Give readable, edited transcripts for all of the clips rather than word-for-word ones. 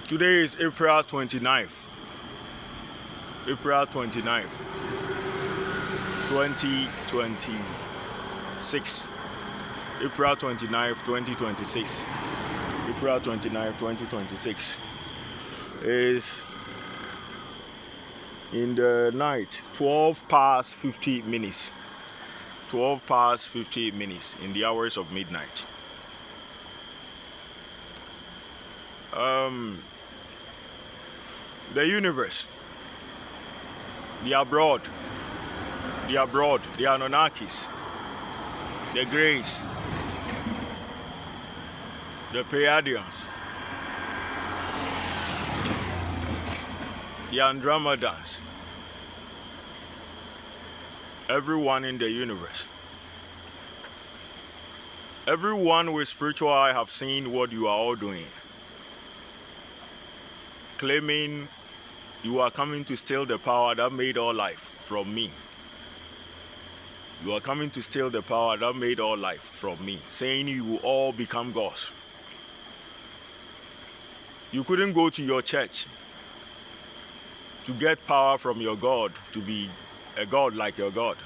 Today is April 29th. April 29th, 2026. April 29th, 2026. April 29th, 2026 is in the night, 12 past 50 minutes. 12 past 50 minutes in the hours of midnight. The universe, the abroad, the Anunnakis, the Greys, the Pleiadians, the Andromedans, everyone in the universe. Everyone with spiritual eye have seen what you are all doing. Claiming you are coming to steal the power that made all life from me. You are coming to steal the power that made all life from me, saying you will all become gods. You couldn't go to your church to get power from your God to be a god like your God.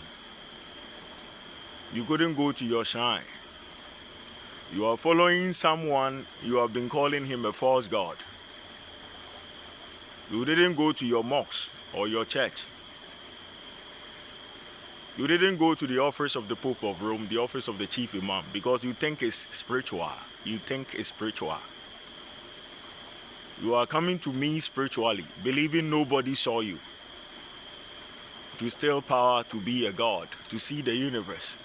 You couldn't go to your shrine. You are following someone, you have been calling him a false god. You didn't go to your mosque or your church. You didn't go to the office of the Pope of Rome, the office of the chief imam, because you think it's spiritual. You think it's spiritual. You are coming to me spiritually, believing nobody saw you. To steal power, to be a god, to see the universe.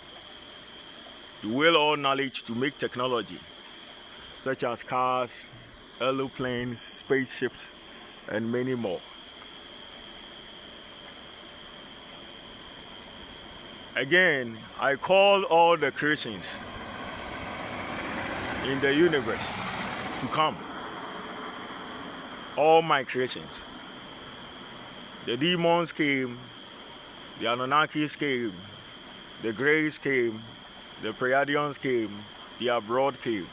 To will all knowledge, to make technology, such as cars, aeroplanes, spaceships, and many more. Again, I call all the Christians in the universe to come. All my creations. The demons came, the Anunnakis came, the Greys came, the Pleiadians came, the abroad came.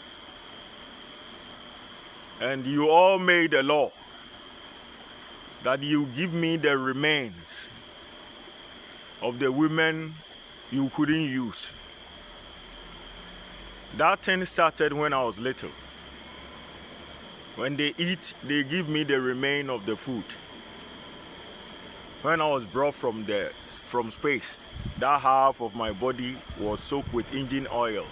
And you all made a law that you give me the remains of the women you couldn't use. That thing started when I was little. When they eat, they give me the remain of the food. When I was brought from space, that half of my body was soaked with engine oil.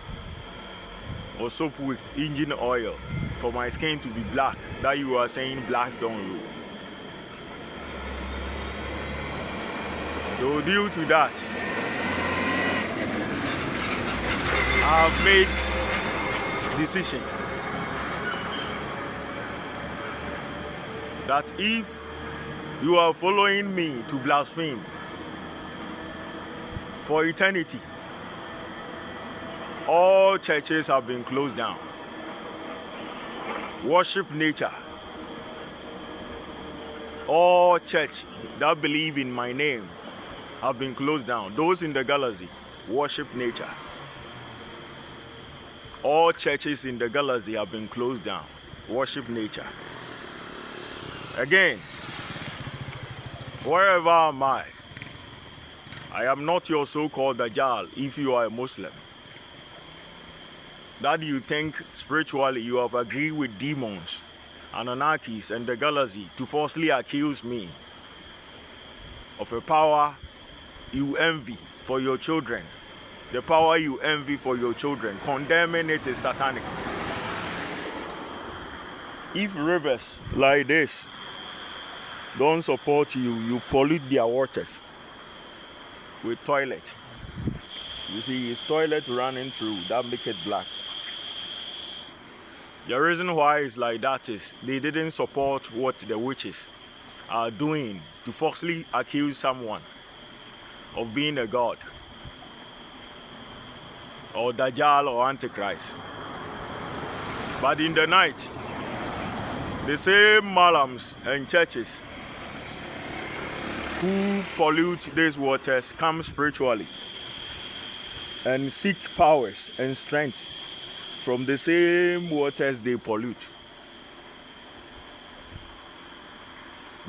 Was soaked with engine oil for my skin to be black. That you are saying blacks don't rule. So due to that, I have made decision that if you are following me to blaspheme for eternity, all churches have been closed down. Worship nature. All church that believe in my name have been closed down. Those in the galaxy worship nature. All churches in the galaxy have been closed down. Worship nature. Again, wherever am I am not your so-called Dajjal if you are a Muslim. That you think spiritually you have agreed with demons, Anunnakis, and the galaxy to falsely accuse me of a power you envy for your children. The power you envy for your children, condemning it is satanic. If rivers like this don't support you, you pollute their waters with toilet. You see, it's toilet running through, that make it black. The reason why it's like that is they didn't support what the witches are doing to falsely accuse someone of being a god, or Dajjal or Antichrist. But in the night, the same malams and churches who pollute these waters come spiritually and seek powers and strength from the same waters they pollute.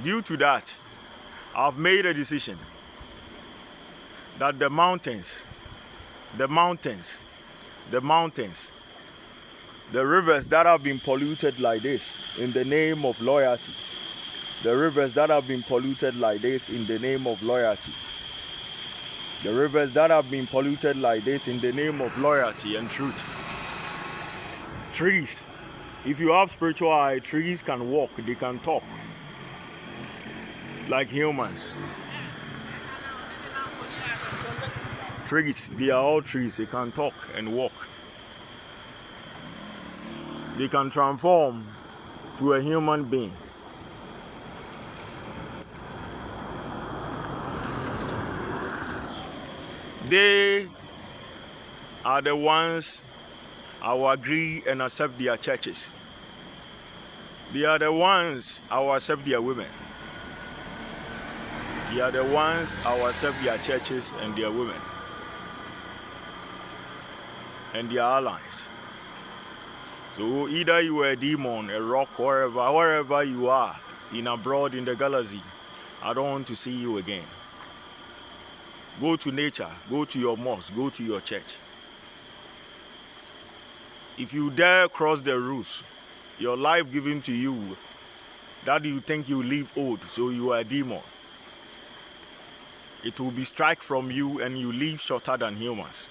Due to that, I've made a decision that the mountains, the rivers that have been polluted like this in the name of loyalty, the rivers that have been polluted like this in the name of loyalty, the rivers that have been polluted like this in the name of loyalty and truth. Trees, if you have spiritual eye, trees can walk, they can talk like humans. Trees, they are all trees, they can talk and walk. They can transform to a human being. They are the ones I will agree and accept their churches. They are the ones I will accept their women. They are the ones I will accept their churches and their women and their allies. So either you are a demon, a rock, wherever you are, in abroad in the galaxy, I don't want to see you again. Go to nature, go to your mosque, go to your church. If you dare cross the rules, your life given to you, that you think you live old, so you are a demon, it will be strike from you and you live shorter than humans.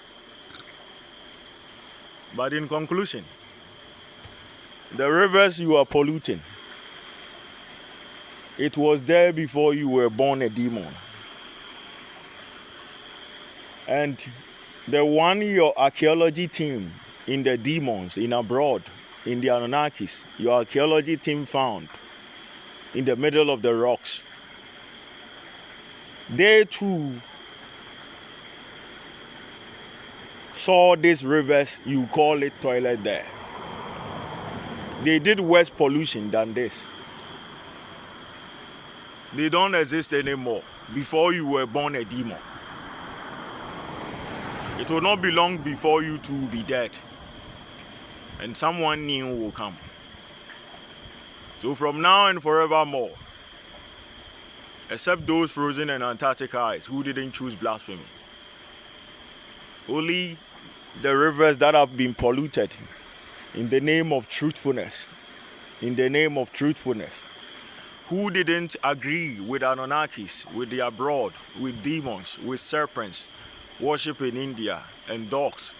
But in conclusion, the rivers you are polluting, it was there before you were born a demon. And the one your archaeology team in the demons in abroad, in the Anunnakis, your archaeology team found in the middle of the rocks, they too saw these rivers, you call it toilet there. They did worse pollution than this. They don't exist anymore before you were born a demon. It will not be long before you two will be dead. And someone new will come. So from now and forevermore, except those frozen and Antarctic ice who didn't choose blasphemy, only the rivers that have been polluted in the name of truthfulness, who didn't agree with Anunnakis, with the abroad, with demons, with serpents, worship in India, and dogs.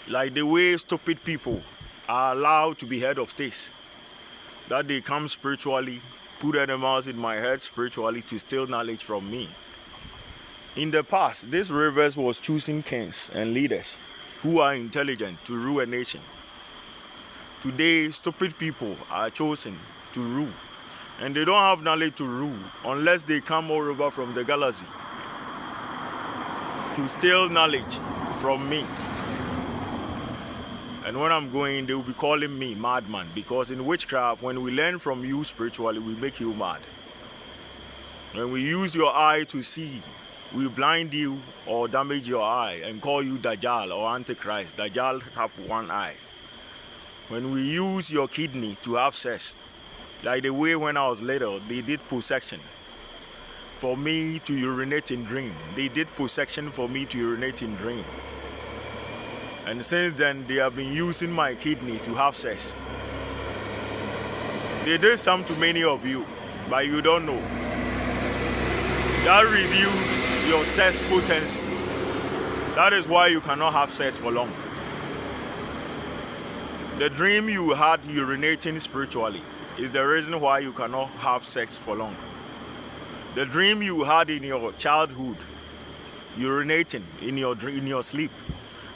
Like the way stupid people are allowed to be head of states, that they come spiritually, put animals in my head spiritually to steal knowledge from me. In the past, this rivers was choosing kings and leaders who are intelligent to rule a nation. Today, stupid people are chosen to rule, and they don't have knowledge to rule unless they come all over from the galaxy to steal knowledge from me. And when I'm going, they will be calling me madman, because in witchcraft, when we learn from you spiritually, we make you mad. When we use your eye to see, we blind you or damage your eye and call you Dajjal or Antichrist. Dajjal have one eye. When we use your kidney to have sex, like the way when I was little, they did possession for me to urinate in dream. They did possession for me to urinate in dream. And since then, they have been using my kidney to have sex. They did some to many of you, but you don't know. That reveals your sex potency. That is why you cannot have sex for long. The dream you had urinating spiritually is the reason why you cannot have sex for long. The dream you had in your childhood, urinating in your sleep,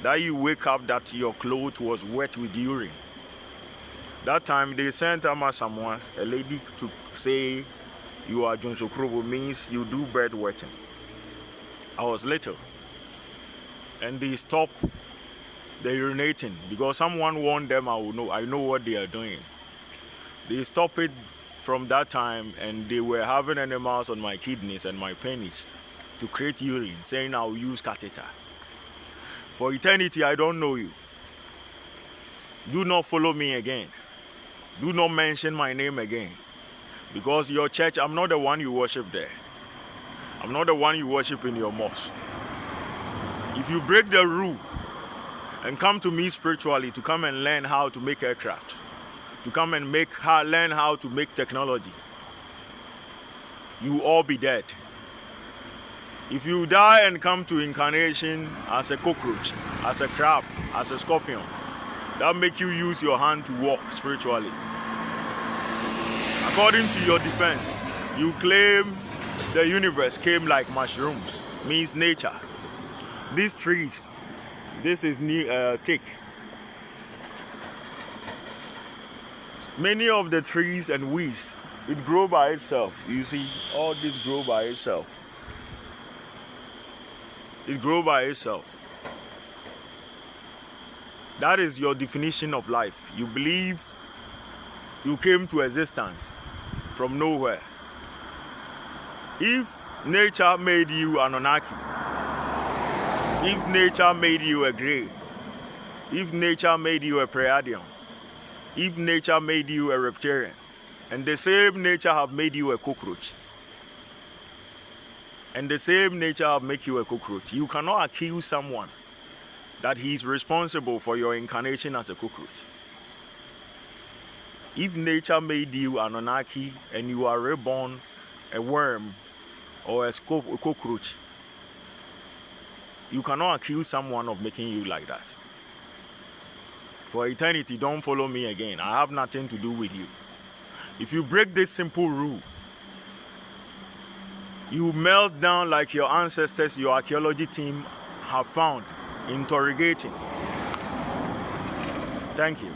that you wake up that your clothes was wet with urine. That time they sent someone, a lady, to say you are Junsokrobo, means you do bed wetting. I was little, and they stopped the urinating because someone warned them. I know what they are doing. They stopped it from that time, and they were having animals on my kidneys and my penis to create urine, saying I'll use catheter. For eternity, I don't know you. Do not follow me again. Do not mention my name again. Because your church, I'm not the one you worship there. I'm not the one you worship in your mosque. If you break the rule and come to me spiritually to come and learn how to make aircraft, to come and learn how to make technology, you will all be dead. If you die and come to incarnation as a cockroach, as a crab, as a scorpion, that make you use your hand to walk spiritually. According to your defense, you claim the universe came like mushrooms, means nature. These trees, this is thick. Many of the trees and weeds, it grow by itself. You see, all this grow by itself. It grow by itself. That is your definition of life. You believe you came to existence from nowhere. If nature made you an Anunnaki, if nature made you a Grey, if nature made you a Pleiadian, if nature made you a reptilian, and the same nature have made you a cockroach, and the same nature have make you a cockroach, you cannot accuse someone that he is responsible for your incarnation as a cockroach. If nature made you an Anunnaki and you are reborn a worm or a cockroach, you cannot accuse someone of making you like that. For eternity, don't follow me again. I have nothing to do with you. If you break this simple rule, you melt down like your ancestors, your archaeology team have found, interrogating. Thank you.